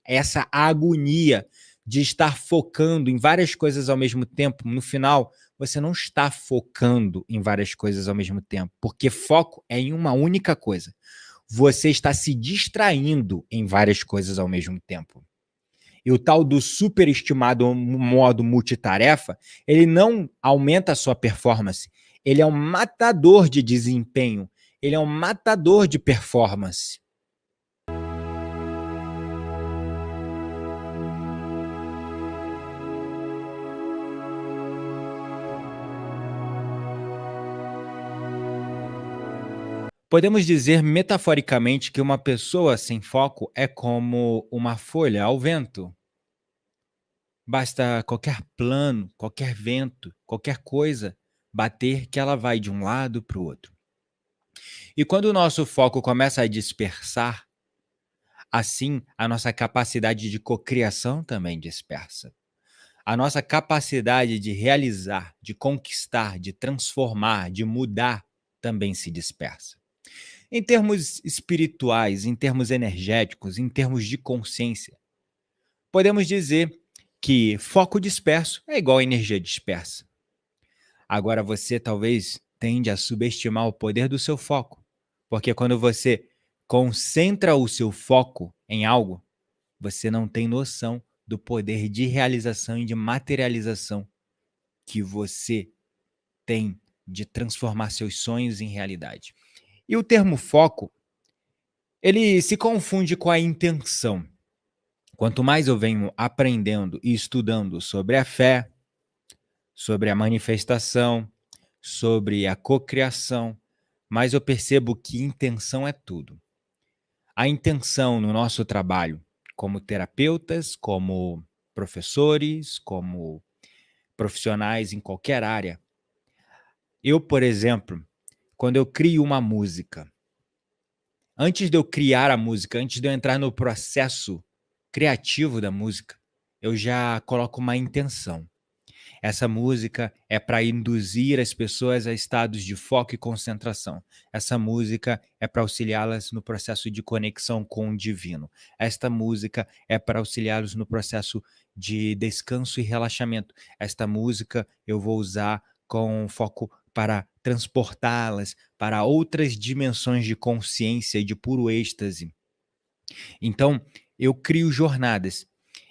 essa agonia de estar focando em várias coisas ao mesmo tempo. No final, você não está focando em várias coisas ao mesmo tempo, porque foco é em uma única coisa. Você está se distraindo em várias coisas ao mesmo tempo. E o tal do superestimado modo multitarefa, ele não aumenta a sua performance, ele é um matador de desempenho, ele é um matador de performance. Podemos dizer metaforicamente que uma pessoa sem foco é como uma folha ao vento. Basta qualquer plano, qualquer vento, qualquer coisa bater que ela vai de um lado para o outro. E quando o nosso foco começa a dispersar, assim a nossa capacidade de cocriação também dispersa. A nossa capacidade de realizar, de conquistar, de transformar, de mudar também se dispersa. Em termos espirituais, em termos energéticos, em termos de consciência, podemos dizer que foco disperso é igual a energia dispersa. Agora você talvez tende a subestimar o poder do seu foco, porque quando você concentra o seu foco em algo, você não tem noção do poder de realização e de materialização que você tem de transformar seus sonhos em realidade. E o termo foco, ele se confunde com a intenção. Quanto mais eu venho aprendendo e estudando sobre a fé, sobre a manifestação, sobre a cocriação, mais eu percebo que intenção é tudo. A intenção no nosso trabalho, como terapeutas, como professores, como profissionais em qualquer área. Eu, por exemplo, quando eu crio uma música, antes de eu criar a música, antes de eu entrar no processo criativo da música, eu já coloco uma intenção. Essa música é para induzir as pessoas a estados de foco e concentração. Essa música é para auxiliá-las no processo de conexão com o divino. Esta música é para auxiliá-los no processo de descanso e relaxamento. Esta música eu vou usar com foco para transportá-las para outras dimensões de consciência e de puro êxtase. Então, eu crio jornadas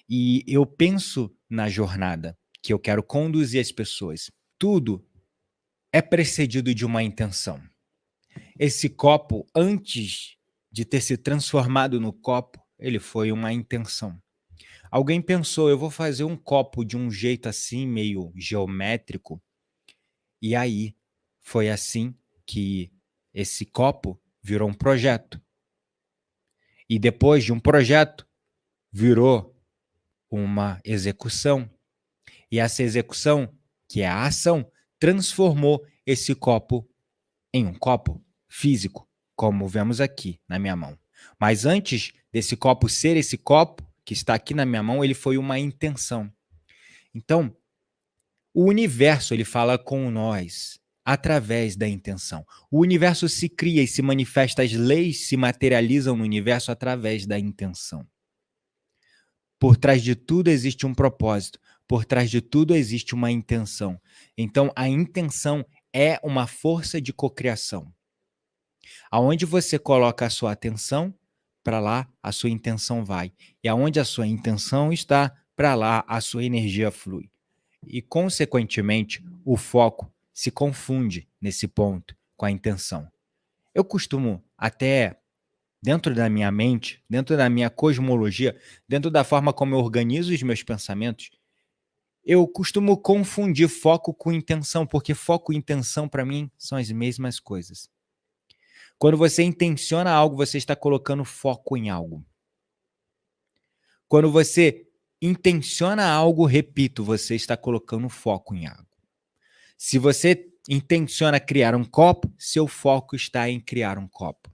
e eu penso na jornada que eu quero conduzir as pessoas. Tudo é precedido de uma intenção. Esse copo, antes de ter se transformado no copo, ele foi uma intenção. Alguém pensou, eu vou fazer um copo de um jeito assim, meio geométrico, e aí foi assim que esse copo virou um projeto. E depois de um projeto, virou uma execução. E essa execução, que é a ação, transformou esse copo em um copo físico, como vemos aqui na minha mão. Mas antes desse copo ser esse copo que está aqui na minha mão, ele foi uma intenção. Então, o universo ele fala com nós através da intenção. O universo se cria e se manifesta, as leis se materializam no universo através da intenção. Por trás de tudo existe um propósito, por trás de tudo existe uma intenção. Então, a intenção é uma força de cocriação. Aonde você coloca a sua atenção, para lá a sua intenção vai. E aonde a sua intenção está, para lá a sua energia flui. E, consequentemente, o foco se confunde nesse ponto com a intenção. Eu costumo até, dentro da minha mente, dentro da minha cosmologia, dentro da forma como eu organizo os meus pensamentos, eu costumo confundir foco com intenção, porque foco e intenção, para mim, são as mesmas coisas. Quando você intenciona algo, você está colocando foco em algo. Quando você intenciona algo, repito, você está colocando foco em algo. Se você intenciona criar um copo, seu foco está em criar um copo.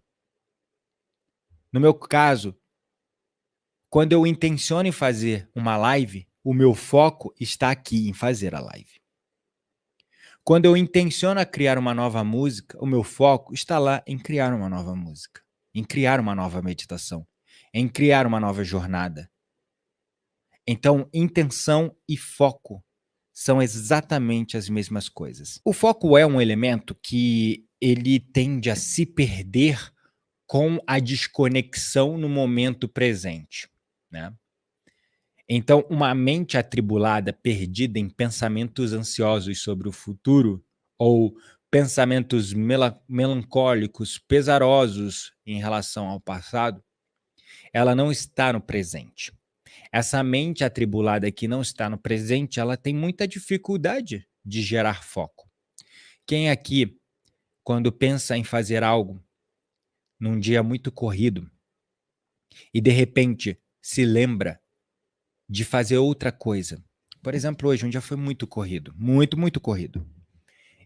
No meu caso, quando eu intenciono em fazer uma live, o meu foco está aqui em fazer a live. Quando eu intenciono a criar uma nova música, o meu foco está lá em criar uma nova música, em criar uma nova meditação, em criar uma nova jornada. Então, intenção e foco são exatamente as mesmas coisas. O foco é um elemento que ele tende a se perder com a desconexão no momento presente, né? Então, uma mente atribulada, perdida em pensamentos ansiosos sobre o futuro ou pensamentos melancólicos, pesarosos em relação ao passado, ela não está no presente. Essa mente atribulada que não está no presente, ela tem muita dificuldade de gerar foco. Quem aqui, quando pensa em fazer algo num dia muito corrido e de repente se lembra de fazer outra coisa? Por exemplo, hoje um dia foi muito corrido, muito, muito corrido.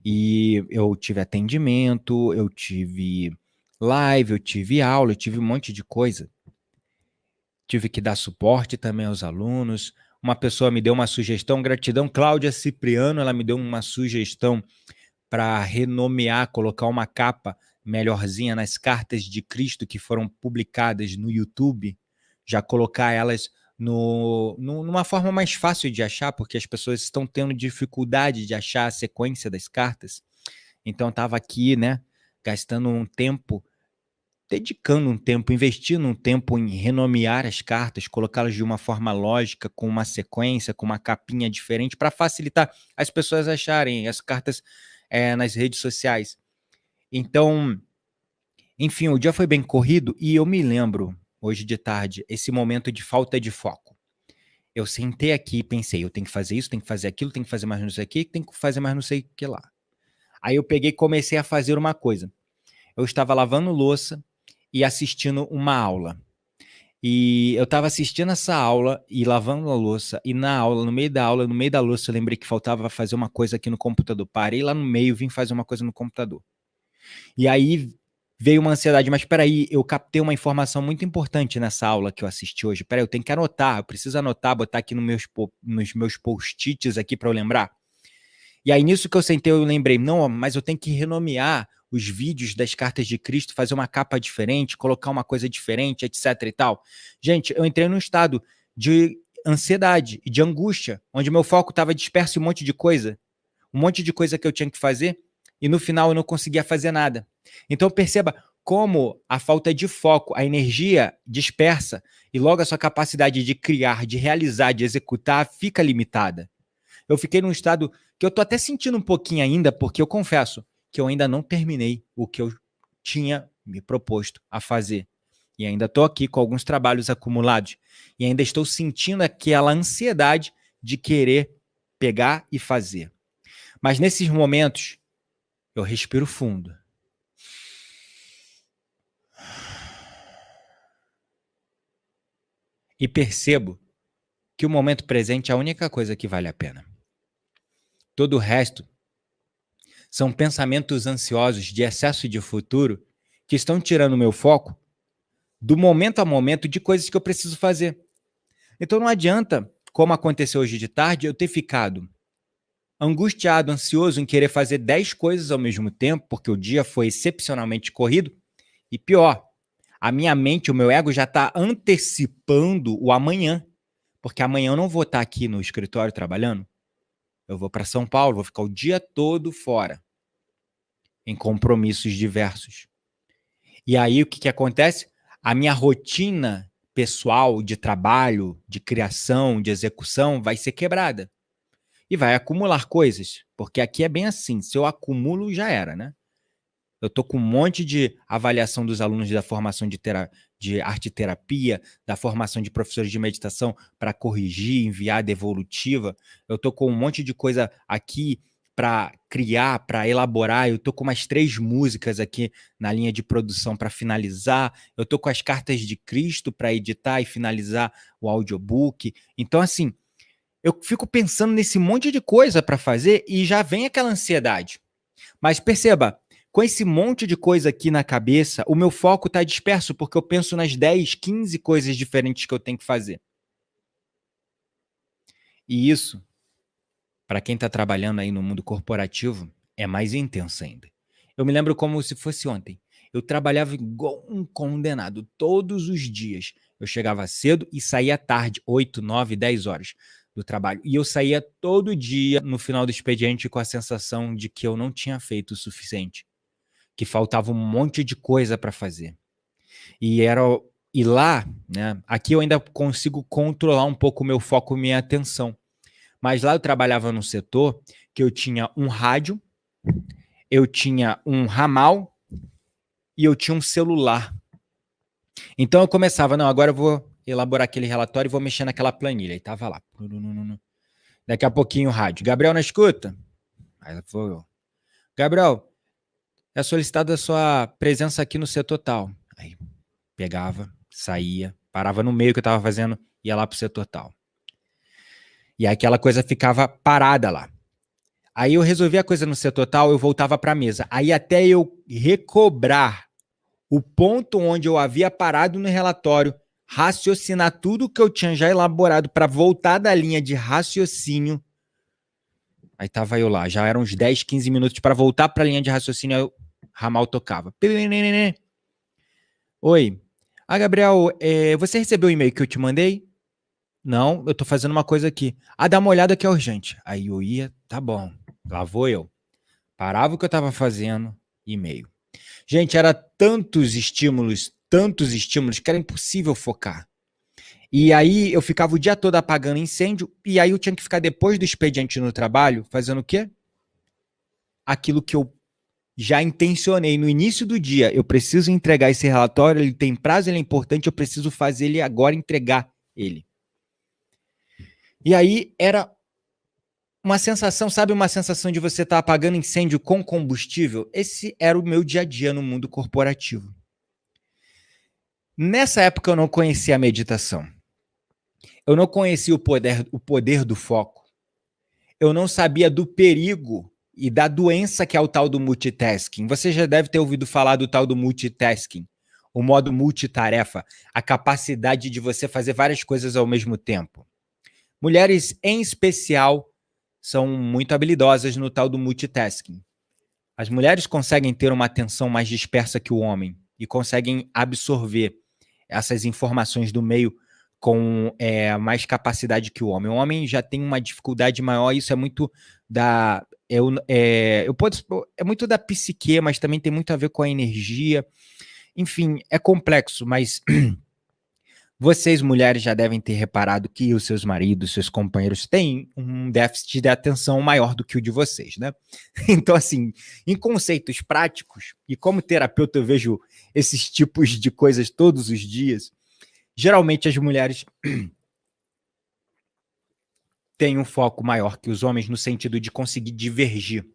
E eu tive atendimento, eu tive live, eu tive aula, eu tive um monte de coisa. Tive que dar suporte também aos alunos. Uma pessoa me deu uma sugestão, gratidão, Cláudia Cipriano, ela me deu uma sugestão para renomear, colocar uma capa melhorzinha nas cartas de Cristo que foram publicadas no YouTube, já colocar elas numa forma mais fácil de achar, porque as pessoas estão tendo dificuldade de achar a sequência das cartas. Então, estava aqui, né, gastando um tempo, dedicando um tempo, investindo um tempo em renomear as cartas, colocá-las de uma forma lógica, com uma sequência, com uma capinha diferente, para facilitar as pessoas acharem as cartas nas redes sociais. Então, enfim, o dia foi bem corrido e eu me lembro, hoje de tarde, esse momento de falta de foco. Eu sentei aqui e pensei, eu tenho que fazer isso, tenho que fazer aquilo, tenho que fazer mais não sei o que, tenho que fazer mais não sei o que lá. Aí eu peguei e comecei a fazer uma coisa. Eu estava lavando louça e assistindo uma aula. E eu estava assistindo essa aula e lavando a louça, e na aula, no meio da aula, no meio da louça, eu lembrei que faltava fazer uma coisa aqui no computador. Parei lá no meio, vim fazer uma coisa no computador. E aí veio uma ansiedade, mas peraí, eu captei uma informação muito importante nessa aula que eu assisti hoje. Peraí, eu tenho que anotar, eu preciso anotar, botar aqui nos meus post-its aqui para eu lembrar. E aí, nisso que eu sentei, eu lembrei, não, mas eu tenho que renomear os vídeos das cartas de Cristo, fazer uma capa diferente, colocar uma coisa diferente, etc e tal. Gente, eu entrei num estado de ansiedade e de angústia, onde meu foco estava disperso em um monte de coisa que eu tinha que fazer, e no final eu não conseguia fazer nada. Então perceba como a falta de foco, a energia dispersa, e logo a sua capacidade de criar, de realizar, de executar fica limitada. Eu fiquei num estado que eu tô até sentindo um pouquinho ainda, porque eu confesso que eu ainda não terminei o que eu tinha me proposto a fazer. E ainda estou aqui com alguns trabalhos acumulados. E ainda estou sentindo aquela ansiedade de querer pegar e fazer. Mas nesses momentos, eu respiro fundo. E percebo que o momento presente é a única coisa que vale a pena. Todo o resto são pensamentos ansiosos de excesso de futuro que estão tirando o meu foco do momento a momento de coisas que eu preciso fazer. Então não adianta, como aconteceu hoje de tarde, eu ter ficado angustiado, ansioso em querer fazer 10 coisas ao mesmo tempo, porque o dia foi excepcionalmente corrido. E pior, a minha mente, o meu ego já está antecipando o amanhã, porque amanhã eu não vou estar aqui no escritório trabalhando, eu vou para São Paulo, vou ficar o dia todo fora, em compromissos diversos. E aí o que acontece? A minha rotina pessoal de trabalho, de criação, de execução vai ser quebrada. E vai acumular coisas, porque aqui é bem assim, se eu acumulo já era, né? Eu tô com um monte de avaliação dos alunos da formação de arte terapia, da formação de professores de meditação para corrigir, enviar devolutiva. Eu tô com um monte de coisa aqui para criar, para elaborar. Eu tô com umas 3 músicas aqui na linha de produção para finalizar. Eu tô com as cartas de Cristo para editar e finalizar o audiobook. Então, assim, eu fico pensando nesse monte de coisa para fazer e já vem aquela ansiedade. Mas perceba, com esse monte de coisa aqui na cabeça, o meu foco está disperso porque eu penso nas 10, 15 coisas diferentes que eu tenho que fazer. E isso, para quem está trabalhando aí no mundo corporativo, é mais intenso ainda. Eu me lembro como se fosse ontem. Eu trabalhava igual um condenado, todos os dias. Eu chegava cedo e saía tarde, 8, 9, 10 horas do trabalho. E eu saía todo dia no final do expediente com a sensação de que eu não tinha feito o suficiente, que faltava um monte de coisa para fazer. E lá, né, aqui eu ainda consigo controlar um pouco o meu foco e minha atenção. Mas lá eu trabalhava num setor que eu tinha um rádio, eu tinha um ramal e eu tinha um celular. Então eu começava, não, agora eu vou elaborar aquele relatório e vou mexer naquela planilha. E tava lá. Daqui a pouquinho o rádio. Gabriel, na escuta? Aí foi eu. Gabriel, é solicitada a sua presença aqui no setor tal. Aí pegava, saía, parava no meio que eu tava fazendo, ia lá pro setor tal. E aí aquela coisa ficava parada lá. Aí eu resolvia a coisa no setor tal, eu voltava para a mesa. Aí até eu recobrar o ponto onde eu havia parado no relatório, raciocinar tudo que eu tinha já elaborado para voltar da linha de raciocínio. Aí tava eu lá, já eram uns 10, 15 minutos para voltar para a linha de raciocínio, aí o ramal tocava. Oi. Ah, Gabriel, você recebeu o e-mail que eu te mandei? Não, eu tô fazendo uma coisa aqui. Ah, dá uma olhada que é urgente. Aí eu ia, tá bom, lá vou eu. Parava o que eu tava fazendo, e-mail. Gente, era tantos estímulos, que era impossível focar. E aí eu ficava o dia todo apagando incêndio, e aí eu tinha que ficar depois do expediente no trabalho, fazendo o quê? Aquilo que eu já intencionei no início do dia. Eu preciso entregar esse relatório, ele tem prazo, ele é importante, eu preciso fazer ele agora, entregar ele. E aí era uma sensação, sabe, uma sensação de você estar apagando incêndio com combustível? Esse era o meu dia a dia no mundo corporativo. Nessa época eu não conhecia a meditação. Eu não conhecia o poder do foco. Eu não sabia do perigo e da doença que é o tal do multitasking. Você já deve ter ouvido falar do tal do multitasking, o modo multitarefa, a capacidade de você fazer várias coisas ao mesmo tempo. Mulheres, em especial, são muito habilidosas no tal do multitasking. As mulheres conseguem ter uma atenção mais dispersa que o homem e conseguem absorver essas informações do meio com mais capacidade que o homem. O homem já tem uma dificuldade maior, isso é muito da... é muito da psique, mas também tem muito a ver com a energia. Enfim, é complexo, mas vocês, mulheres, já devem ter reparado que os seus maridos, seus companheiros têm um déficit de atenção maior do que o de vocês, né? Então, assim, em conceitos práticos, e como terapeuta eu vejo esses tipos de coisas todos os dias, geralmente as mulheres têm um foco maior que os homens no sentido de conseguir divergir,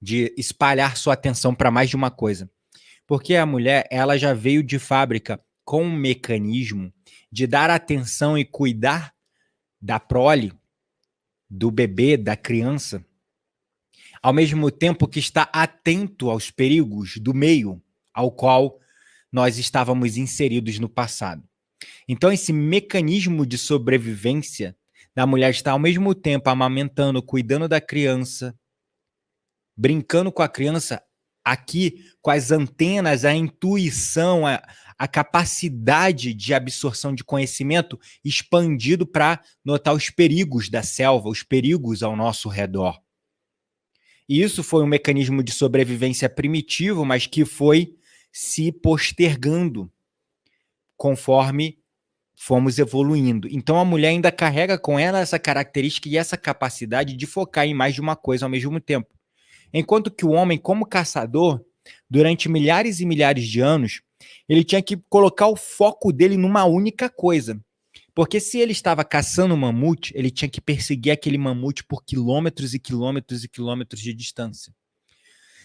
de espalhar sua atenção para mais de uma coisa. Porque a mulher, ela já veio de fábrica com um mecanismo de dar atenção e cuidar da prole, do bebê, da criança, ao mesmo tempo que está atento aos perigos do meio ao qual nós estávamos inseridos no passado. Então, esse mecanismo de sobrevivência da mulher está ao mesmo tempo amamentando, cuidando da criança, brincando com a criança, aqui com as antenas, a intuição, a capacidade de absorção de conhecimento expandido para notar os perigos da selva, os perigos ao nosso redor. E isso foi um mecanismo de sobrevivência primitivo, mas que foi se postergando conforme fomos evoluindo. Então a mulher ainda carrega com ela essa característica e essa capacidade de focar em mais de uma coisa ao mesmo tempo. Enquanto que o homem, como caçador, durante milhares e milhares de anos, ele tinha que colocar o foco dele numa única coisa. Porque se ele estava caçando um mamute, ele tinha que perseguir aquele mamute por quilômetros e quilômetros e quilômetros de distância.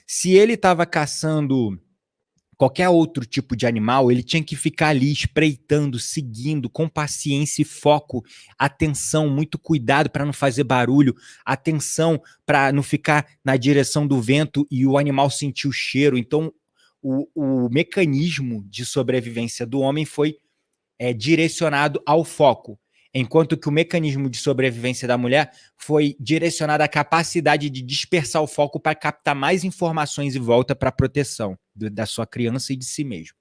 Se ele estava caçando qualquer outro tipo de animal, ele tinha que ficar ali espreitando, seguindo, com paciência e foco, atenção, muito cuidado para não fazer barulho, atenção para não ficar na direção do vento e o animal sentir o cheiro. Então, o mecanismo de sobrevivência do homem foi direcionado ao foco. enquanto que o mecanismo de sobrevivência da mulher foi direcionado à capacidade de dispersar o foco para captar mais informações e volta para a proteção da sua criança e de si mesmo.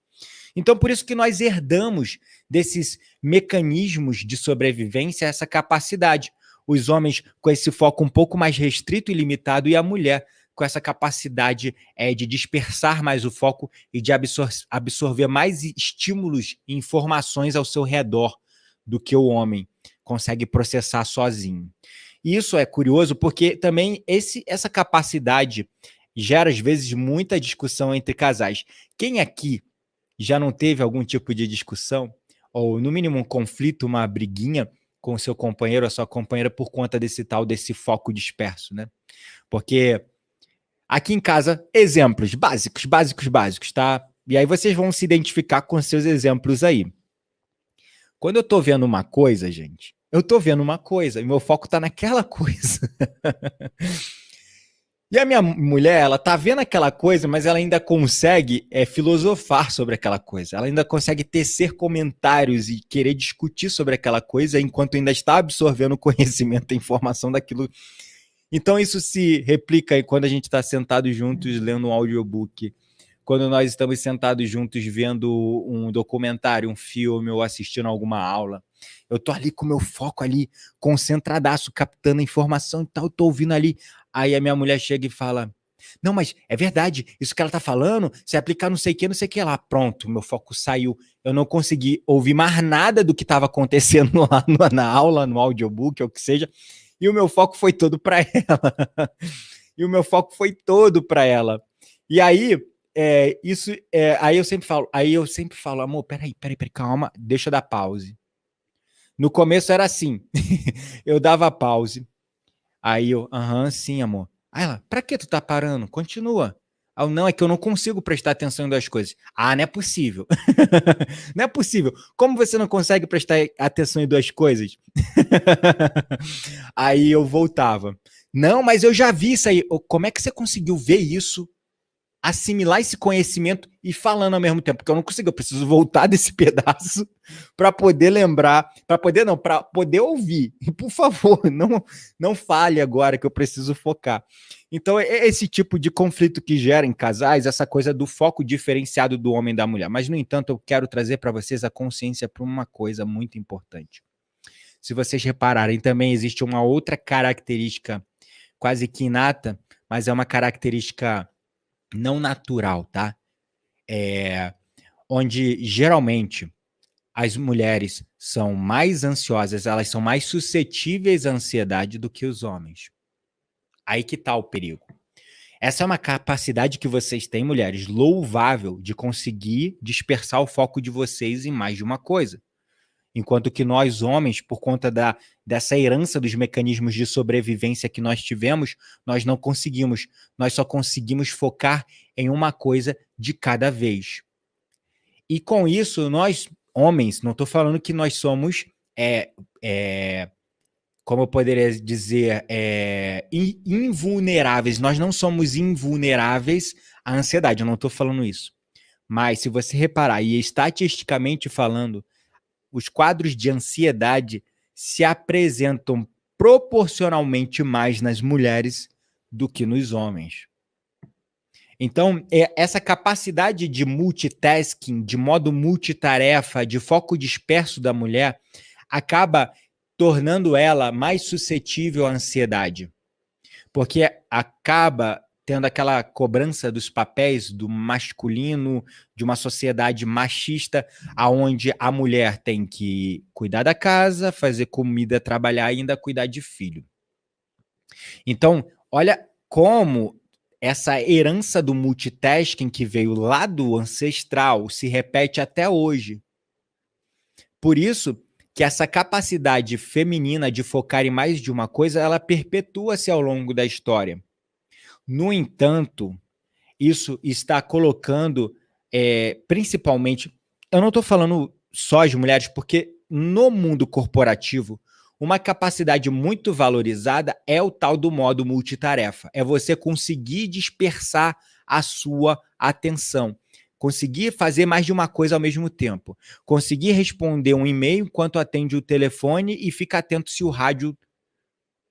Então, por isso que nós herdamos desses mecanismos de sobrevivência essa capacidade. Os homens com esse foco um pouco mais restrito e limitado, e a mulher com essa capacidade de dispersar mais o foco e de absorver mais estímulos e informações ao seu redor do que o homem consegue processar sozinho. E isso é curioso porque também essa capacidade gera, às vezes, muita discussão entre casais. Quem aqui já não teve algum tipo de discussão, ou no mínimo um conflito, uma briguinha com o seu companheiro ou a sua companheira por conta desse foco disperso, né? Porque aqui em casa, exemplos básicos, tá? E aí vocês vão se identificar com seus exemplos aí. Quando eu tô vendo uma coisa, gente, eu tô vendo uma coisa e meu foco tá naquela coisa. E a minha mulher, ela tá vendo aquela coisa, mas ela ainda consegue filosofar sobre aquela coisa. Ela ainda consegue tecer comentários e querer discutir sobre aquela coisa enquanto ainda está absorvendo conhecimento e informação daquilo. Então isso se replica aí quando a gente está sentado juntos lendo um audiobook, quando nós estamos sentados juntos vendo um documentário, um filme ou assistindo alguma aula. Eu tô ali com o meu foco ali, concentradaço, captando a informação e tal, tô ouvindo ali. Aí a minha mulher chega e fala, não, mas é verdade, isso que ela tá falando, se aplicar não sei o que lá. Pronto, meu foco saiu. Eu não consegui ouvir mais nada do que estava acontecendo lá na aula, no audiobook, ou o que seja, e o meu foco foi todo para ela. E o meu foco foi todo para ela. E aí, aí eu sempre falo, amor, peraí, calma, deixa eu dar pause. No começo era assim, eu dava pause, aí eu, sim, amor. Aí ela, pra que tu tá parando? Continua. Aí eu, não, é que eu não consigo prestar atenção em duas coisas. Ah, não é possível. Não é possível. Como você não consegue prestar atenção em duas coisas? Aí eu voltava. Não, mas eu já vi isso aí. Como é que você conseguiu ver isso, assimilar esse conhecimento e falando ao mesmo tempo? Porque eu não consigo, eu preciso voltar desse pedaço para poder lembrar, para poder ouvir. E, por favor, não fale agora que eu preciso focar. Então, é esse tipo de conflito que gera em casais, essa coisa do foco diferenciado do homem e da mulher. Mas, no entanto, eu quero trazer para vocês a consciência para uma coisa muito importante. Se vocês repararem, também existe uma outra característica quase que inata, mas é uma característica não natural, tá? Onde geralmente as mulheres são mais ansiosas, elas são mais suscetíveis à ansiedade do que os homens. Aí que tá o perigo. Essa é uma capacidade que vocês têm, mulheres, louvável, de conseguir dispersar o foco de vocês em mais de uma coisa. Enquanto que nós, homens, por conta dessa herança dos mecanismos de sobrevivência que nós tivemos, nós não conseguimos. Nós só conseguimos focar em uma coisa de cada vez. E com isso, nós, homens, não estou falando que nós somos, como eu poderia dizer, invulneráveis. Nós não somos invulneráveis à ansiedade, eu não estou falando isso. Mas se você reparar, e estatisticamente falando, os quadros de ansiedade se apresentam proporcionalmente mais nas mulheres do que nos homens. Então, essa capacidade de multitasking, de modo multitarefa, de foco disperso da mulher, acaba tornando ela mais suscetível à ansiedade. Porque acaba tendo aquela cobrança dos papéis do masculino, de uma sociedade machista, onde a mulher tem que cuidar da casa, fazer comida, trabalhar e ainda cuidar de filho. Então, olha como essa herança do multitasking que veio lá do ancestral se repete até hoje. Por isso que essa capacidade feminina de focar em mais de uma coisa, ela perpetua-se ao longo da história. No entanto, isso está colocando, principalmente, eu não estou falando só as mulheres, porque no mundo corporativo, uma capacidade muito valorizada é o tal do modo multitarefa. É você conseguir dispersar a sua atenção. conseguir fazer mais de uma coisa ao mesmo tempo, conseguir responder um e-mail enquanto atende o telefone e fica atento se o rádio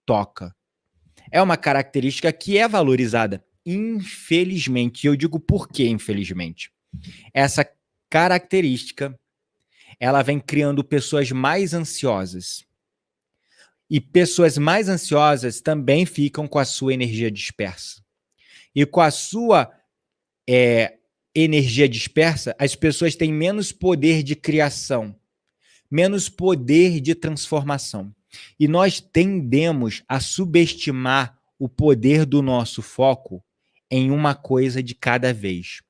toca. É uma característica que é valorizada, infelizmente. E eu digo por que, infelizmente. Essa característica, ela vem criando pessoas mais ansiosas. E pessoas mais ansiosas também ficam com a sua energia dispersa. E com a sua energia dispersa, as pessoas têm menos poder de criação, menos poder de transformação. E nós tendemos a subestimar o poder do nosso foco em uma coisa de cada vez.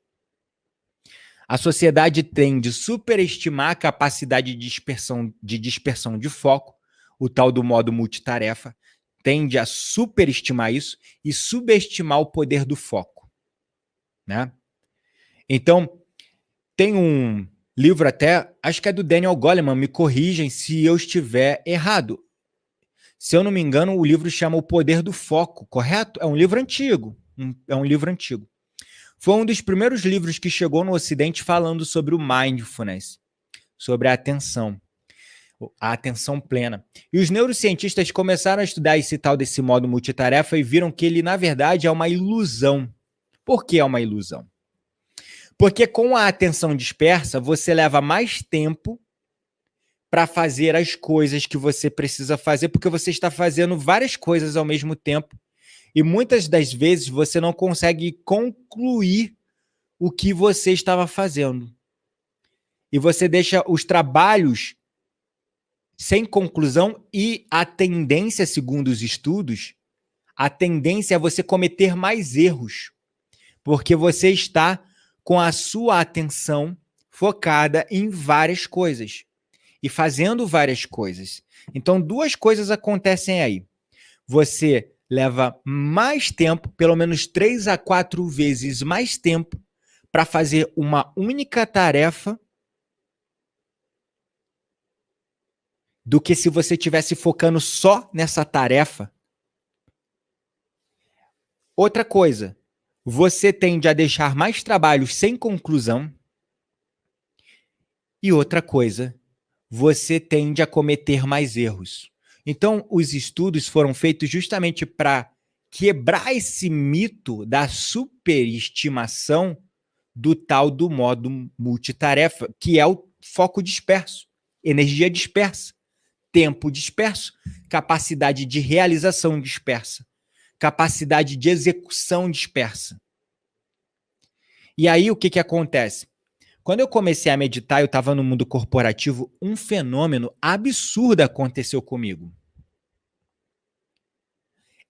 A sociedade tende a superestimar a capacidade de dispersão de foco, o tal do modo multitarefa, tende a superestimar isso e subestimar o poder do foco, né? Então, tem um livro até, acho que é do Daniel Goleman, me corrigem se eu estiver errado. Se eu não me engano, o livro chama O Poder do Foco, correto? É um livro antigo. Foi um dos primeiros livros que chegou no Ocidente falando sobre o mindfulness, sobre a atenção plena. E os neurocientistas começaram a estudar esse tal desse modo multitarefa e viram que ele, na verdade, é uma ilusão. Por que é uma ilusão? Porque com a atenção dispersa, você leva mais tempo para fazer as coisas que você precisa fazer, porque você está fazendo várias coisas ao mesmo tempo. E muitas das vezes você não consegue concluir o que você estava fazendo. E você deixa os trabalhos sem conclusão e a tendência, segundo os estudos, a tendência é você cometer mais erros, porque você está com a sua atenção focada em várias coisas e fazendo várias coisas. Então, duas coisas acontecem aí. Você leva mais tempo, pelo menos 3 a 4 vezes mais tempo, para fazer uma única tarefa do que se você estivesse focando só nessa tarefa. Outra coisa, você tende a deixar mais trabalhos sem conclusão. E outra coisa, você tende a cometer mais erros. Então, os estudos foram feitos justamente para quebrar esse mito da superestimação do tal do modo multitarefa, que é o foco disperso, energia dispersa, tempo disperso, capacidade de realização dispersa, capacidade de execução dispersa. E aí, o que acontece? Quando eu comecei a meditar, eu estava no mundo corporativo, um fenômeno absurdo aconteceu comigo.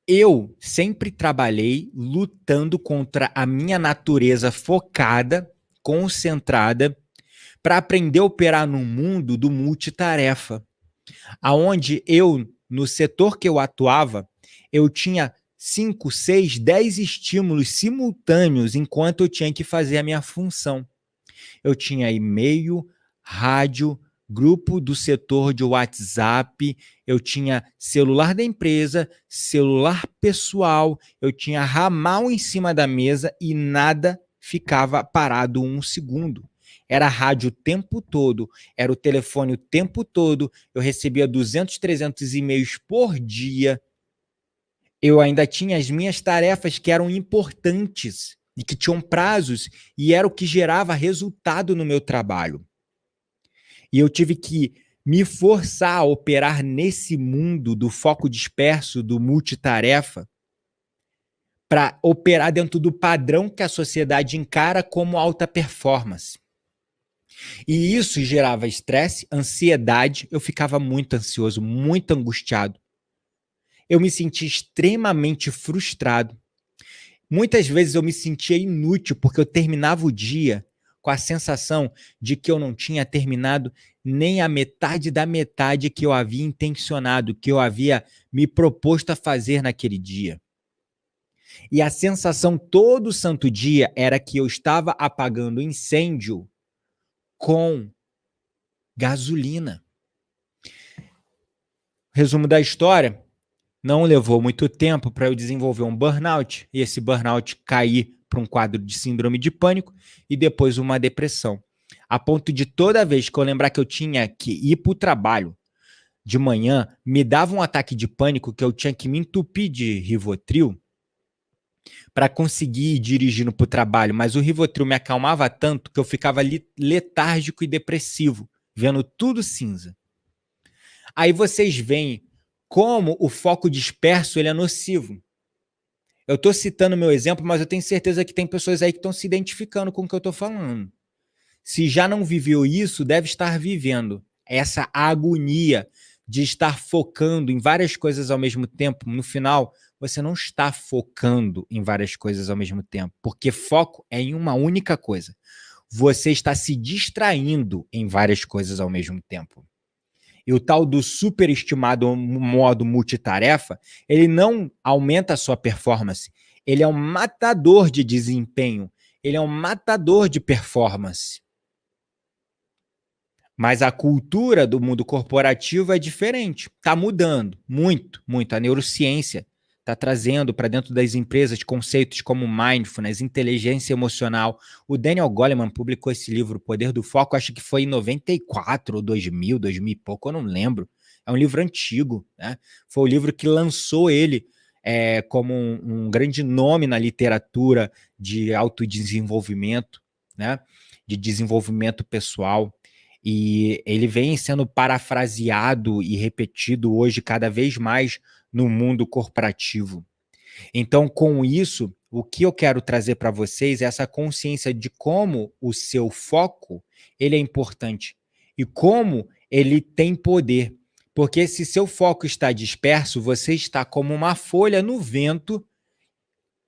Eu sempre trabalhei lutando contra a minha natureza focada, concentrada, para aprender a operar no mundo do multitarefa, aonde eu, no setor que eu atuava, eu tinha 5, 6, 10 estímulos simultâneos enquanto eu tinha que fazer a minha função. Eu tinha e-mail, rádio, grupo do setor de WhatsApp, eu tinha celular da empresa, celular pessoal, eu tinha ramal em cima da mesa e nada ficava parado um segundo. Era rádio o tempo todo, era o telefone o tempo todo, eu recebia 200, 300 e-mails por dia. Eu ainda tinha as minhas tarefas que eram importantes e que tinham prazos e era o que gerava resultado no meu trabalho. E eu tive que me forçar a operar nesse mundo do foco disperso, do multitarefa, para operar dentro do padrão que a sociedade encara como alta performance. E isso gerava estresse, ansiedade, eu ficava muito ansioso, muito angustiado. Eu me sentia extremamente frustrado. Muitas vezes eu me sentia inútil porque eu terminava o dia com a sensação de que eu não tinha terminado nem a metade da metade que eu havia intencionado, que eu havia me proposto a fazer naquele dia. E a sensação todo santo dia era que eu estava apagando incêndio com gasolina. Resumo da história, não levou muito tempo para eu desenvolver um burnout e esse burnout cair para um quadro de síndrome de pânico e depois uma depressão. A ponto de toda vez que eu lembrar que eu tinha que ir para o trabalho de manhã, me dava um ataque de pânico que eu tinha que me entupir de Rivotril para conseguir ir dirigindo para o trabalho, mas o Rivotril me acalmava tanto que eu ficava letárgico e depressivo, vendo tudo cinza. Aí vocês veem como o foco disperso ele é nocivo. Eu estou citando meu exemplo, mas eu tenho certeza que tem pessoas aí que estão se identificando com o que eu estou falando. Se já não viveu isso, deve estar vivendo essa agonia de estar focando em várias coisas ao mesmo tempo. No final, você não está focando em várias coisas ao mesmo tempo, porque foco é em uma única coisa. Você está se distraindo em várias coisas ao mesmo tempo. E o tal do superestimado modo multitarefa, ele não aumenta a sua performance, ele é um matador de desempenho, ele é um matador de performance. Mas a cultura do mundo corporativo é diferente, está mudando muito, muito. A neurociência está trazendo para dentro das empresas conceitos como mindfulness, inteligência emocional. O Daniel Goleman publicou esse livro, O Poder do Foco, acho que foi em 94 ou 2000 e pouco, eu não lembro. É um livro antigo, né? Foi o livro que lançou ele como um grande nome na literatura de autodesenvolvimento, né? De desenvolvimento pessoal. E ele vem sendo parafraseado e repetido hoje cada vez mais no mundo corporativo. Então, com isso, o que eu quero trazer para vocês é essa consciência de como o seu foco ele é importante e como ele tem poder. Porque se seu foco está disperso, você está como uma folha no vento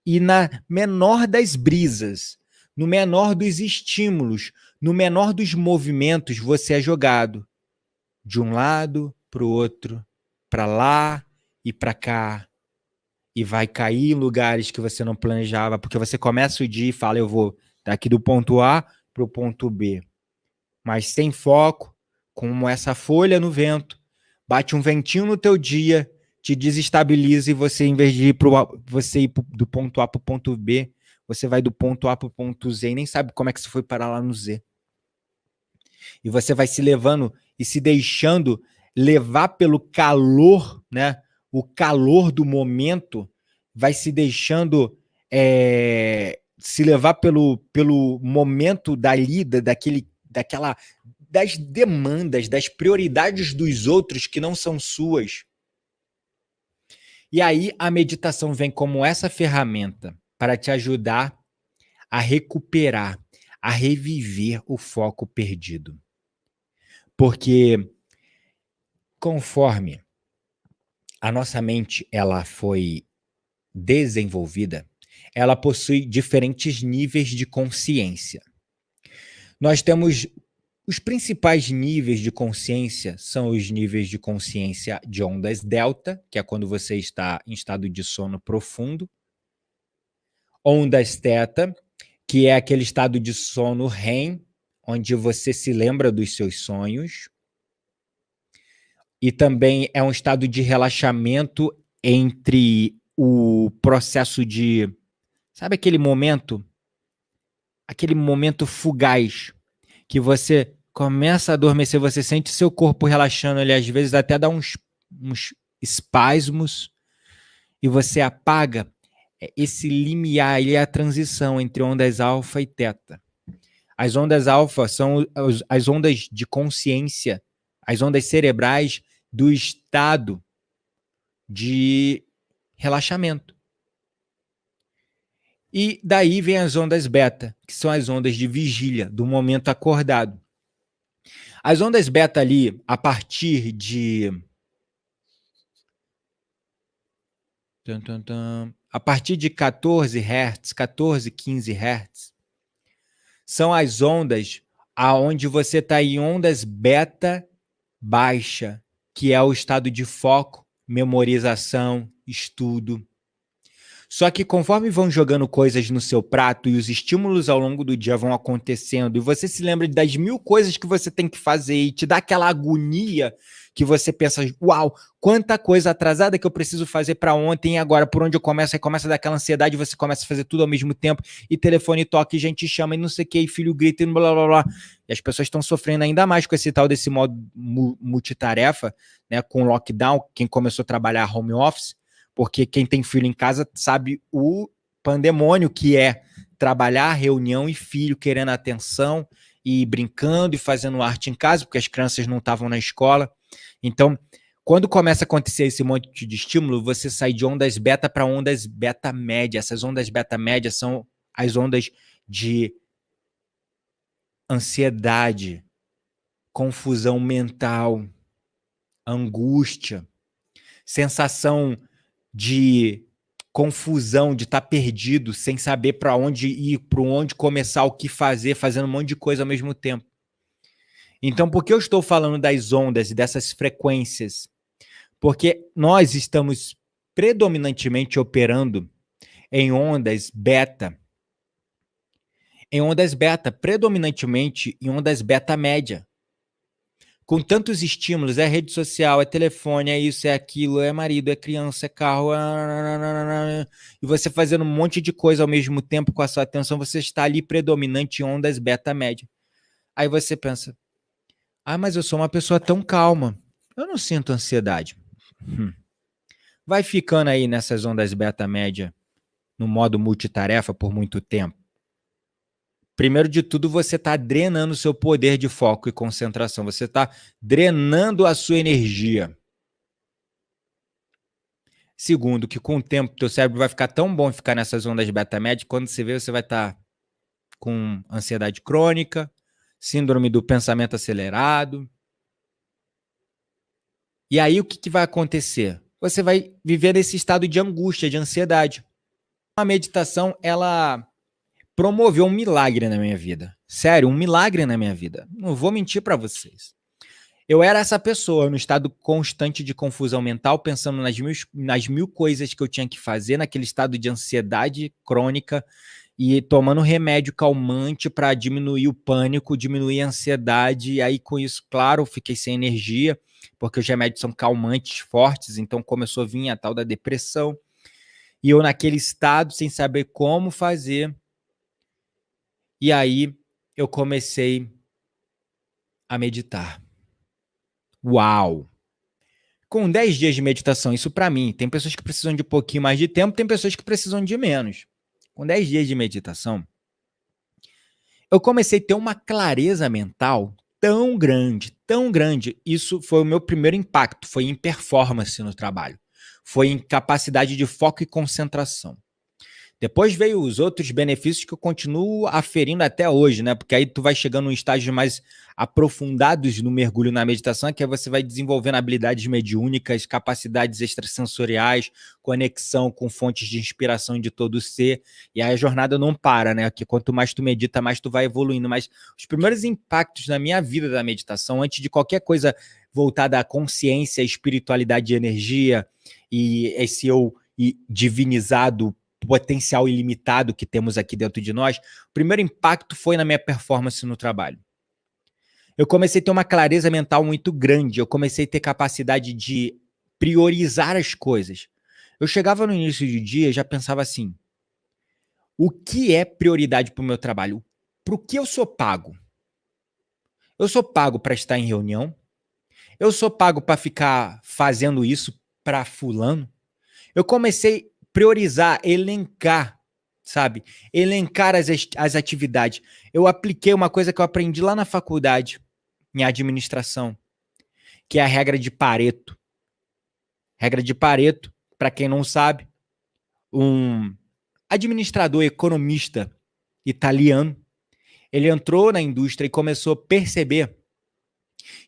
e na menor das brisas, no menor dos estímulos, no menor dos movimentos, você é jogado de um lado para o outro, para lá e para cá, e vai cair em lugares que você não planejava, porque você começa o dia e fala, eu vou daqui do ponto A para o ponto B, mas sem foco, como essa folha no vento, bate um ventinho no teu dia, te desestabiliza e você, em vez de ir do ponto A para o ponto B, você vai do ponto A para o ponto Z e nem sabe como é que você foi parar lá no Z. E você vai se levando e se deixando levar pelo calor, né? O calor do momento vai se deixando se levar pelo momento das demandas, das prioridades dos outros que não são suas. E aí a meditação vem como essa ferramenta para te ajudar a recuperar, a reviver o foco perdido. Porque conforme a nossa mente ela foi desenvolvida, ela possui diferentes níveis de consciência. Nós temos os principais níveis de consciência, são os níveis de consciência de ondas delta, que é quando você está em estado de sono profundo, ondas teta, que é aquele estado de sono REM, onde você se lembra dos seus sonhos, e também é um estado de relaxamento entre o processo de... Sabe aquele momento fugaz, que você começa a adormecer, você sente seu corpo relaxando, ele às vezes até dá uns espasmos, e você apaga esse limiar, ele é a transição entre ondas alfa e teta. As ondas alfa são as ondas de consciência, as ondas cerebrais do estado de relaxamento. E daí vem as ondas beta, que são as ondas de vigília, do momento acordado. As ondas beta ali, a partir de 14 Hz, 14, 15 Hz, são as ondas aonde você está em ondas beta baixa, que é o estado de foco, memorização, estudo. Só que conforme vão jogando coisas no seu prato e os estímulos ao longo do dia vão acontecendo, e você se lembra das 1000 coisas que você tem que fazer e te dá aquela agonia que você pensa, uau, quanta coisa atrasada que eu preciso fazer para ontem e agora por onde eu começo? Aí começa daquela ansiedade, você começa a fazer tudo ao mesmo tempo e telefone toca e gente chama e não sei o que, e filho grita e blá blá blá. E as pessoas estão sofrendo ainda mais com esse tal desse modo multitarefa, né, com o lockdown, quem começou a trabalhar home office, porque quem tem filho em casa sabe o pandemônio que é trabalhar, reunião e filho querendo atenção e brincando e fazendo arte em casa, porque as crianças não estavam na escola. Então, quando começa a acontecer esse monte de estímulo, você sai de ondas beta para ondas beta média. Essas ondas beta média são as ondas de ansiedade, confusão mental, angústia, sensação de confusão, de estar perdido, sem saber para onde ir, para onde começar, o que fazer, fazendo um monte de coisa ao mesmo tempo. Então, por que eu estou falando das ondas e dessas frequências? Porque nós estamos predominantemente operando em ondas beta. Em ondas beta, predominantemente em ondas beta média. Com tantos estímulos, é rede social, é telefone, é isso, é aquilo, é marido, é criança, é carro, e você fazendo um monte de coisa ao mesmo tempo com a sua atenção, você está ali predominante em ondas beta média. Aí você pensa, mas eu sou uma pessoa tão calma, eu não sinto ansiedade. Vai ficando aí nessas ondas beta média, no modo multitarefa por muito tempo. Primeiro de tudo, você está drenando o seu poder de foco e concentração. Você está drenando a sua energia. Segundo, que com o tempo, teu cérebro vai ficar tão bom em ficar nessas ondas beta-média, quando você vê, você vai estar com ansiedade crônica, síndrome do pensamento acelerado. E aí, o que vai acontecer? Você vai viver nesse estado de angústia, de ansiedade. A meditação, ela promoveu um milagre na minha vida. Sério, um milagre na minha vida. Não vou mentir para vocês. Eu era essa pessoa, no estado constante de confusão mental, pensando nas mil coisas que eu tinha que fazer, naquele estado de ansiedade crônica e tomando remédio calmante para diminuir o pânico, diminuir a ansiedade. E aí, com isso, claro, fiquei sem energia, porque os remédios são calmantes fortes, então começou a vir a tal da depressão. E eu naquele estado, sem saber como fazer. E aí eu comecei a meditar. Uau! Com 10 dias de meditação, isso para mim, tem pessoas que precisam de um pouquinho mais de tempo, tem pessoas que precisam de menos. Com 10 dias de meditação, eu comecei a ter uma clareza mental tão grande. Isso foi o meu primeiro impacto, foi em performance no trabalho. Foi em capacidade de foco e concentração. Depois veio os outros benefícios que eu continuo aferindo até hoje, né? Porque aí tu vai chegando em estágios mais aprofundados no mergulho na meditação, que aí você vai desenvolvendo habilidades mediúnicas, capacidades extrasensoriais, conexão com fontes de inspiração de todo o ser. E aí a jornada não para, né? Que quanto mais tu medita, mais tu vai evoluindo. Mas os primeiros impactos na minha vida da meditação, antes de qualquer coisa voltada à consciência, espiritualidade e energia, e esse eu divinizado, potencial ilimitado que temos aqui dentro de nós, o primeiro impacto foi na minha performance no trabalho. Eu comecei a ter uma clareza mental muito grande, eu comecei a ter capacidade de priorizar as coisas. Eu chegava no início do dia e já pensava assim, o que é prioridade para o meu trabalho? Para o que eu sou pago? Eu sou pago para estar em reunião? Eu sou pago para ficar fazendo isso para fulano? Eu comecei a priorizar, elencar, sabe? Elencar as atividades. Eu apliquei uma coisa que eu aprendi lá na faculdade, em administração, que é a regra de Pareto. Regra de Pareto, para quem não sabe, um administrador, economista italiano, ele entrou na indústria e começou a perceber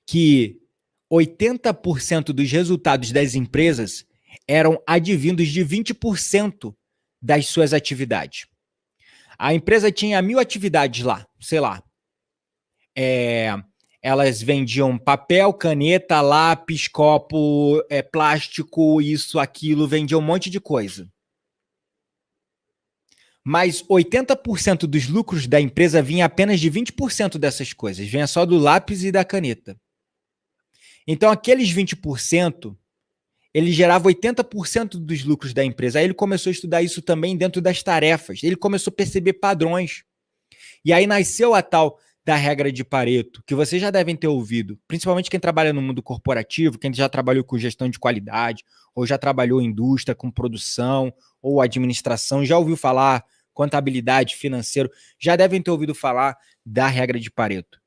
que 80% dos resultados das empresas eram advindos de 20% das suas atividades. A empresa tinha 1000 atividades lá, sei lá. Elas vendiam papel, caneta, lápis, copo, plástico, isso, aquilo, vendiam um monte de coisa. mas 80% dos lucros da empresa vinha apenas de 20% dessas coisas, vinha só do lápis e da caneta. Então, aqueles 20%, ele gerava 80% dos lucros da empresa. Aí ele começou a estudar isso também dentro das tarefas. Ele começou a perceber padrões. E aí nasceu a tal da regra de Pareto, que vocês já devem ter ouvido, principalmente quem trabalha no mundo corporativo, quem já trabalhou com gestão de qualidade, ou já trabalhou em indústria com produção, ou administração, já ouviu falar, contabilidade, financeiro, já devem ter ouvido falar da regra de Pareto.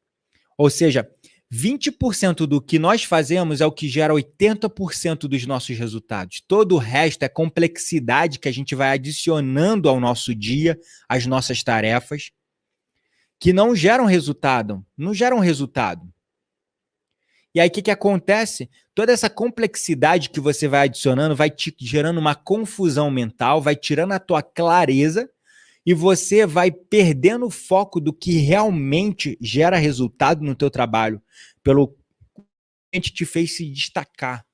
Ou seja, 20% do que nós fazemos é o que gera 80% dos nossos resultados. Todo o resto é complexidade que a gente vai adicionando ao nosso dia, às nossas tarefas, que não geram resultado. E aí, o que acontece? Toda essa complexidade que você vai adicionando vai te gerando uma confusão mental, vai tirando a tua clareza e você vai perdendo o foco do que realmente gera resultado no teu trabalho, pelo que a gente te fez se destacar.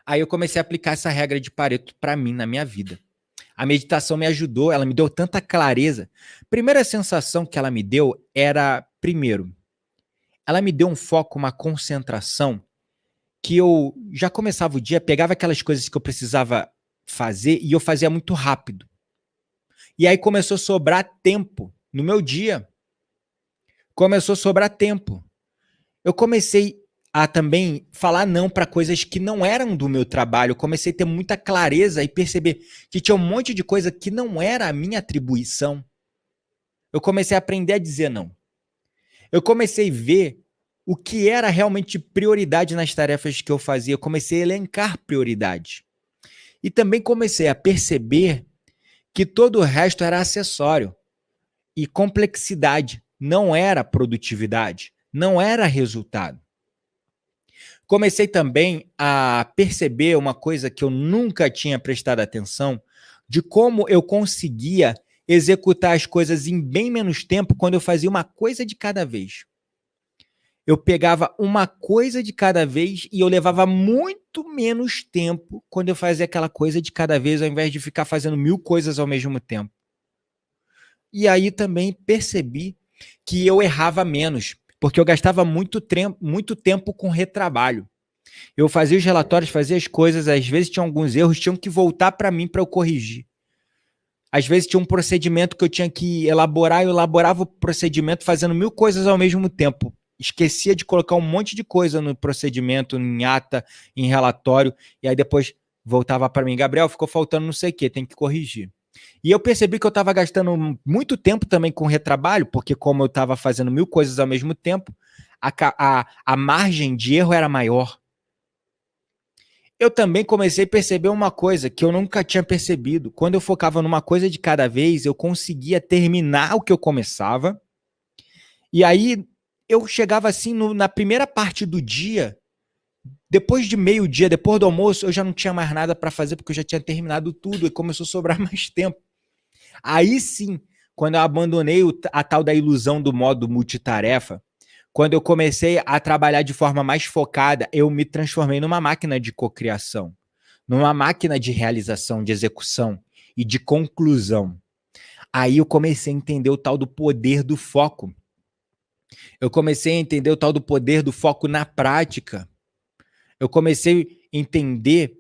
Aí eu comecei a aplicar essa regra de Pareto para mim, na minha vida. A meditação me ajudou, ela me deu tanta clareza. Primeira sensação que ela me deu era, primeiro, ela me deu um foco, uma concentração, que eu já começava o dia, pegava aquelas coisas que eu precisava fazer e eu fazia muito rápido. E aí começou a sobrar tempo no meu dia. Começou a sobrar tempo. Eu comecei a também falar não para coisas que não eram do meu trabalho. Eu comecei a ter muita clareza e perceber que tinha um monte de coisa que não era a minha atribuição. Eu comecei a aprender a dizer não. Eu comecei a ver o que era realmente prioridade nas tarefas que eu fazia. Eu comecei a elencar prioridades. E também comecei a perceber que todo o resto era acessório. E complexidade não era produtividade, não era resultado. Comecei também a perceber uma coisa que eu nunca tinha prestado atenção, de como eu conseguia executar as coisas em bem menos tempo quando eu fazia uma coisa de cada vez. Eu pegava uma coisa de cada vez e eu levava muito menos tempo quando eu fazia aquela coisa de cada vez, ao invés de ficar fazendo 1000 coisas ao mesmo tempo. E aí também percebi que eu errava menos, porque eu gastava muito tempo com retrabalho. Eu fazia os relatórios, fazia as coisas, às vezes tinha alguns erros, tinham que voltar para mim para eu corrigir. Às vezes tinha um procedimento que eu tinha que elaborar, eu elaborava o procedimento fazendo 1000 coisas ao mesmo tempo. Esquecia de colocar um monte de coisa no procedimento, em ata, em relatório, e aí depois voltava para mim, Gabriel, ficou faltando não sei o que, tem que corrigir. E eu percebi que eu estava gastando muito tempo também com retrabalho, porque como eu estava fazendo 1000 coisas ao mesmo tempo, a margem de erro era maior. Eu também comecei a perceber uma coisa que eu nunca tinha percebido. Quando eu focava numa coisa de cada vez, eu conseguia terminar o que eu começava. E aí eu chegava assim na primeira parte do dia, depois de meio-dia, depois do almoço, eu já não tinha mais nada para fazer, porque eu já tinha terminado tudo e começou a sobrar mais tempo. Aí sim, quando eu abandonei a tal da ilusão do modo multitarefa, quando eu comecei a trabalhar de forma mais focada, eu me transformei numa máquina de cocriação, numa máquina de realização, de execução e de conclusão. Aí eu comecei a entender o tal do poder do foco. Eu comecei a entender o tal do poder do foco na prática. Eu comecei a entender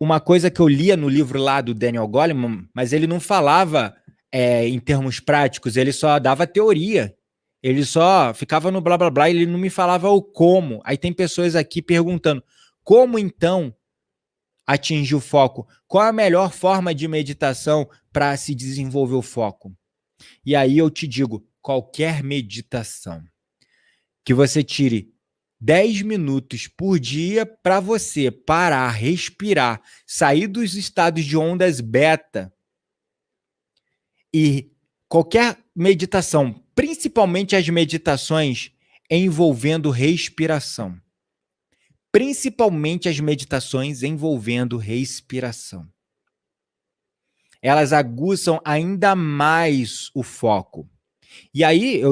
uma coisa que eu lia no livro lá do Daniel Goleman, mas ele não falava em termos práticos, ele só dava teoria. Ele só ficava no blá blá blá, ele não me falava o como. Aí tem pessoas aqui perguntando, como então atingir o foco? Qual a melhor forma de meditação para se desenvolver o foco? E aí eu te digo, qualquer meditação. Que você tire 10 minutos por dia para você parar, respirar, sair dos estados de ondas beta. E qualquer meditação, principalmente as meditações envolvendo respiração. Principalmente as meditações envolvendo respiração. Elas aguçam ainda mais o foco. E aí,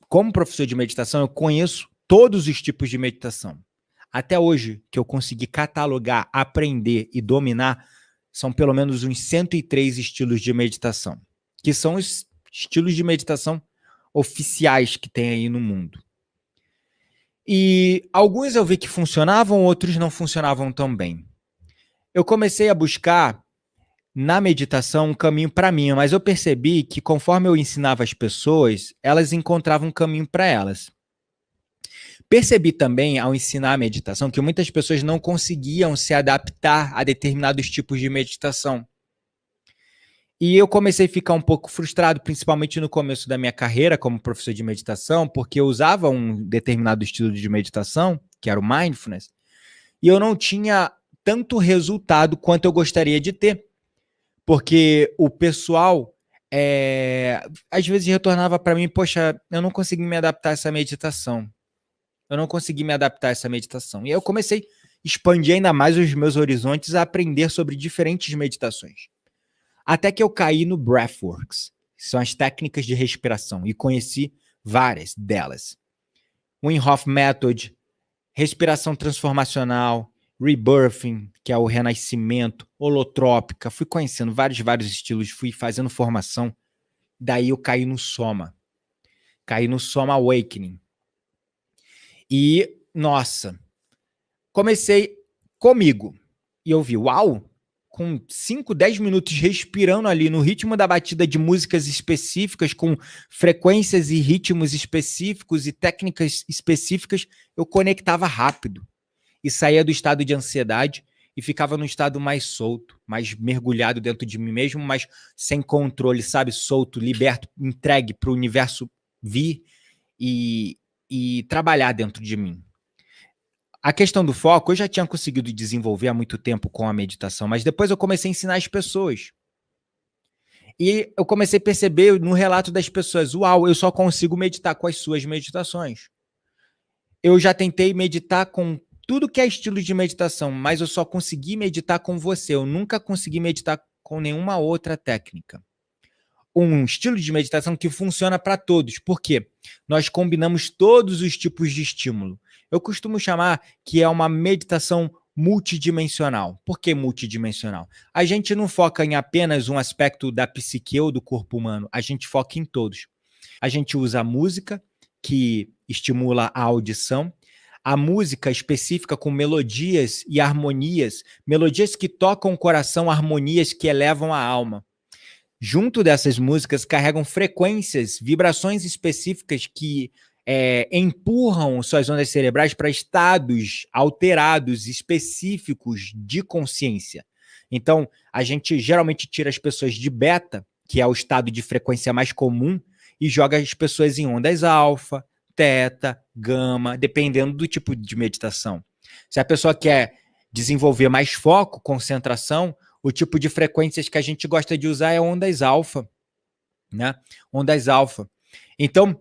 como professor de meditação, eu conheço todos os tipos de meditação. Até hoje, que eu consegui catalogar, aprender e dominar, são pelo menos uns 103 estilos de meditação, que são os estilos de meditação oficiais que tem aí no mundo. E alguns eu vi que funcionavam, outros não funcionavam tão bem. Eu comecei a buscar na meditação um caminho para mim, mas eu percebi que conforme eu ensinava as pessoas, elas encontravam um caminho para elas. Percebi também, ao ensinar a meditação, que muitas pessoas não conseguiam se adaptar a determinados tipos de meditação. E eu comecei a ficar um pouco frustrado, principalmente no começo da minha carreira como professor de meditação, porque eu usava um determinado estilo de meditação, que era o mindfulness, e eu não tinha tanto resultado quanto eu gostaria de ter. Porque o pessoal, às vezes, retornava para mim, poxa, eu não consegui me adaptar a essa meditação. Eu não consegui me adaptar a essa meditação. E aí eu comecei a expandir ainda mais os meus horizontes a aprender sobre diferentes meditações. Até que eu caí no Breathworks, que são as técnicas de respiração, e conheci várias delas. Wim Hof Method, respiração transformacional, rebirthing, que é o renascimento, holotrópica, fui conhecendo vários estilos, fui fazendo formação, daí eu caí no Soma Awakening. E, nossa, comecei comigo, e eu vi, uau, com 5, 10 minutos respirando ali no ritmo da batida de músicas específicas, com frequências e ritmos específicos e técnicas específicas, eu conectava rápido e saía do estado de ansiedade e ficava num estado mais solto, mais mergulhado dentro de mim mesmo, mas sem controle, sabe? Solto, liberto, entregue para o universo vir e trabalhar dentro de mim. A questão do foco eu já tinha conseguido desenvolver há muito tempo com a meditação, mas depois eu comecei a ensinar as pessoas. E eu comecei a perceber no relato das pessoas, uau, eu só consigo meditar com as suas meditações. Eu já tentei meditar com tudo que é estilo de meditação, mas eu só consegui meditar com você. Eu nunca consegui meditar com nenhuma outra técnica. Um estilo de meditação que funciona para todos. Por quê? Nós combinamos todos os tipos de estímulo. Eu costumo chamar que é uma meditação multidimensional. Por que multidimensional? A gente não foca em apenas um aspecto da psique ou do corpo humano, a gente foca em todos. A gente usa a música, que estimula a audição, a música específica com melodias e harmonias, melodias que tocam o coração, harmonias que elevam a alma. Junto dessas músicas carregam frequências, vibrações específicas que empurram suas ondas cerebrais para estados alterados, específicos de consciência. Então, a gente geralmente tira as pessoas de beta, que é o estado de frequência mais comum, e joga as pessoas em ondas alfa, teta, gama, dependendo do tipo de meditação. Se a pessoa quer desenvolver mais foco, concentração, o tipo de frequências que a gente gosta de usar é ondas alfa, né? Ondas alfa. Então,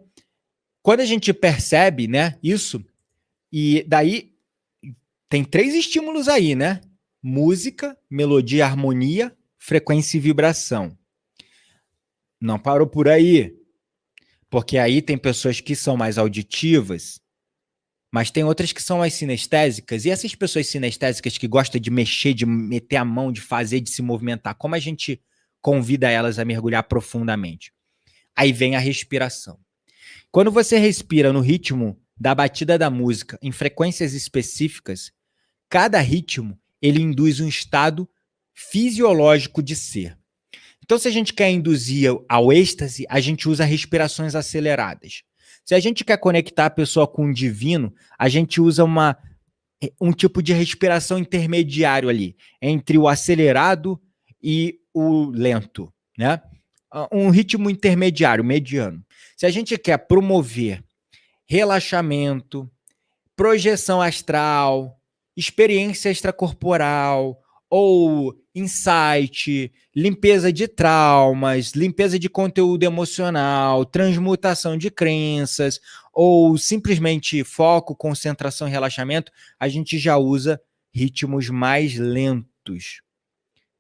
quando a gente percebe, né, isso, e daí tem 3 estímulos aí, né? Música, melodia, harmonia, frequência e vibração. Não parou por aí, porque aí tem pessoas que são mais auditivas, mas tem outras que são mais sinestésicas, e essas pessoas sinestésicas que gostam de mexer, de meter a mão, de fazer, de se movimentar, como a gente convida elas a mergulhar profundamente? Aí vem a respiração. Quando você respira no ritmo da batida da música, em frequências específicas, cada ritmo ele induz um estado fisiológico de ser. Então, se a gente quer induzir ao êxtase, a gente usa respirações aceleradas. Se a gente quer conectar a pessoa com o divino, a gente usa um tipo de respiração intermediário ali, entre o acelerado e o lento, né? Um ritmo intermediário, mediano. Se a gente quer promover relaxamento, projeção astral, experiência extracorporal, ou insight, limpeza de traumas, limpeza de conteúdo emocional, transmutação de crenças, ou simplesmente foco, concentração e relaxamento, a gente já usa ritmos mais lentos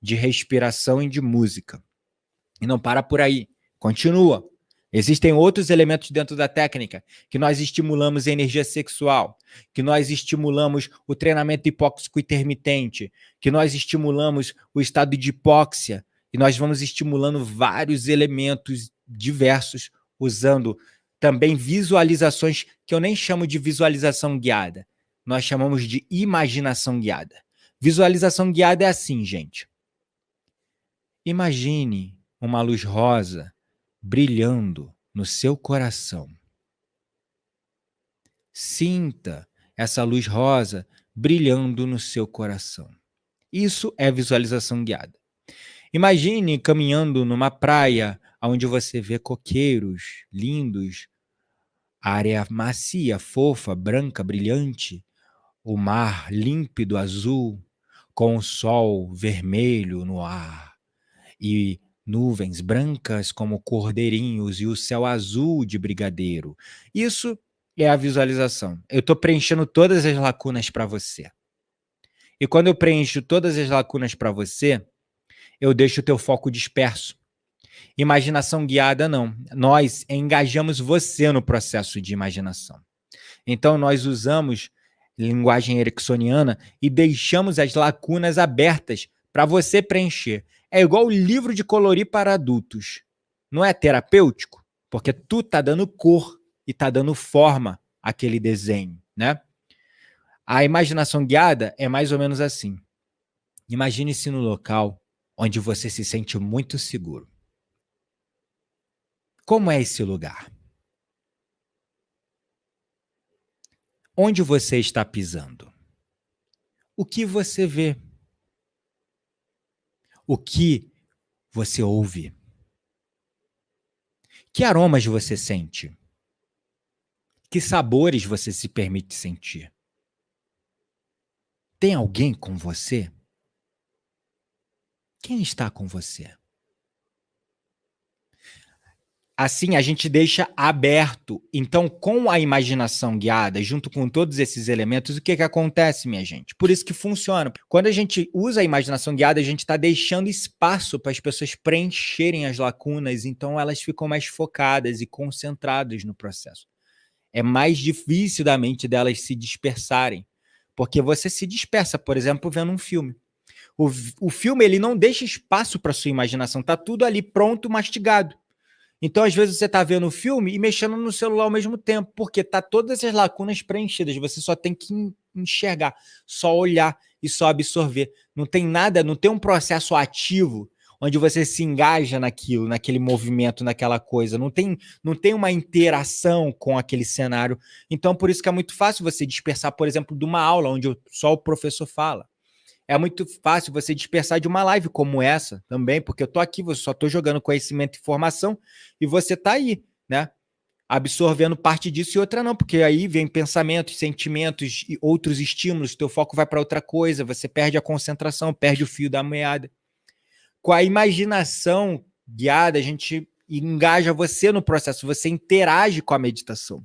de respiração e de música. E não para por aí, continua. Existem outros elementos dentro da técnica, que nós estimulamos a energia sexual, que nós estimulamos o treinamento hipóxico intermitente, que nós estimulamos o estado de hipóxia, e nós vamos estimulando vários elementos diversos, usando também visualizações, que eu nem chamo de visualização guiada, nós chamamos de imaginação guiada. Visualização guiada é assim, gente. Imagine uma luz rosa brilhando no seu coração. Sinta essa luz rosa brilhando no seu coração. Isso é visualização guiada. Imagine caminhando numa praia onde você vê coqueiros lindos, a areia macia, fofa, branca, brilhante, o mar límpido, azul, com o sol vermelho no ar e nuvens brancas como cordeirinhos e o céu azul de brigadeiro. Isso é a visualização. Eu estou preenchendo todas as lacunas para você. E quando eu preencho todas as lacunas para você, eu deixo o teu foco disperso. Imaginação guiada, não. Nós engajamos você no processo de imaginação. Então, nós usamos linguagem ericksoniana e deixamos as lacunas abertas para você preencher. É igual o livro de colorir para adultos. Não é terapêutico? Porque tu tá dando cor e tá dando forma àquele desenho, né? A imaginação guiada é mais ou menos assim. Imagine-se no local onde você se sente muito seguro. Como é esse lugar? Onde você está pisando? O que você vê? O que você ouve? Que aromas você sente? Que sabores você se permite sentir? Tem alguém com você? Quem está com você? Assim, a gente deixa aberto. Então, com a imaginação guiada, junto com todos esses elementos, o que acontece, minha gente? Por isso que funciona. Quando a gente usa a imaginação guiada, a gente está deixando espaço para as pessoas preencherem as lacunas, então elas ficam mais focadas e concentradas no processo. É mais difícil da mente delas se dispersarem, porque você se dispersa, por exemplo, vendo um filme. O filme ele não deixa espaço para sua imaginação, tá tudo ali pronto, mastigado. Então, às vezes, você está vendo o filme e mexendo no celular ao mesmo tempo, porque tá todas essas lacunas preenchidas. Você só tem que enxergar, só olhar e só absorver. Não tem nada, não tem um processo ativo onde você se engaja naquilo, naquele movimento, naquela coisa. Não tem uma interação com aquele cenário. Então, por isso que é muito fácil você dispersar, por exemplo, de uma aula onde só o professor fala. É muito fácil você dispersar de uma live como essa também, porque eu tô aqui, eu só tô jogando conhecimento e informação e você tá aí, né? Absorvendo parte disso e outra não, porque aí vem pensamentos, sentimentos e outros estímulos, teu foco vai para outra coisa, você perde a concentração, perde o fio da meada. Com a imaginação guiada, a gente engaja você no processo, você interage com a meditação.